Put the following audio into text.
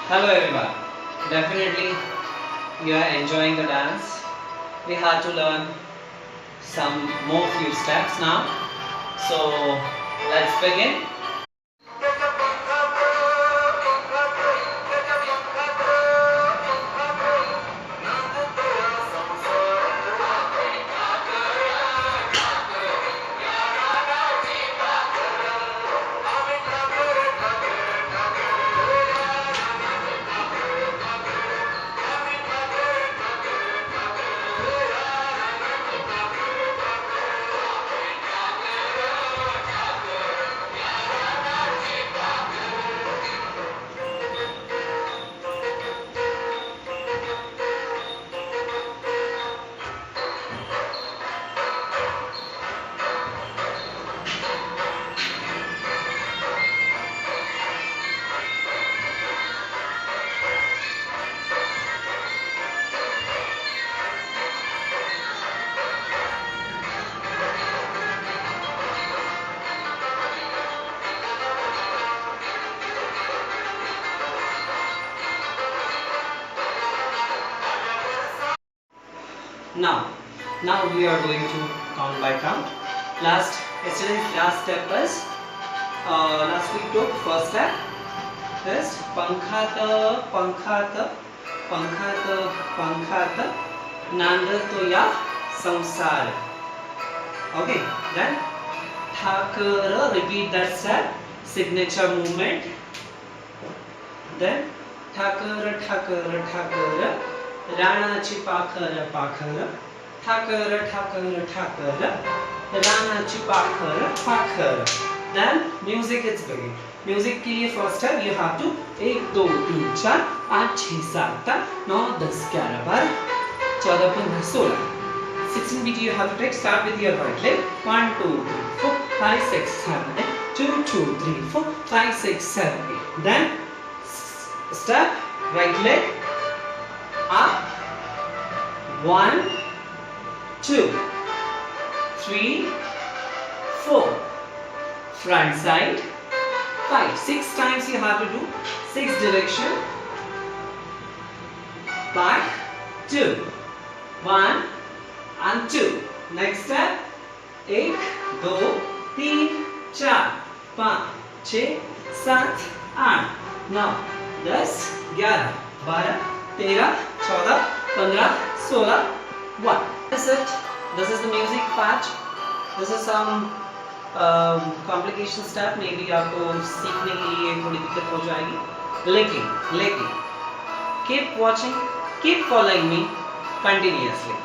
Hello everyone. Definitely you are enjoying the dance. We have to learn some more few steps now. So let's begin. Now we are going to count by count. Yesterday's last step was last week took first step is pankha ta nanda ya samsar. Okay, then thakara, repeat that step, signature movement. Then thakara राणाची Pakhar Thakur राणाची Pakhar. Then music is begin. Music के लिए first step you have to 1 2 3 4 5 6 7 8 9 10 11 12 14 15 16. 16 beat you have to take. Start with your right leg. 1 2 3 4 5 6 7 8 2 2 3 4 5 6 7 8. Then step right leg up. 1 2 3 4. Front side 5 6 times you have to do 6 direction. Back 2 1 and 2. Next step 1 2 3 4 5 6 7 8 9 10 11 12 13 14 15 16 1. That's it. This is the music part. This is some complication step. Maybe आपको सीखने के लिए थोड़ी दिक्कत हो जाएगी. लेकिन keep watching, keep following me continuously.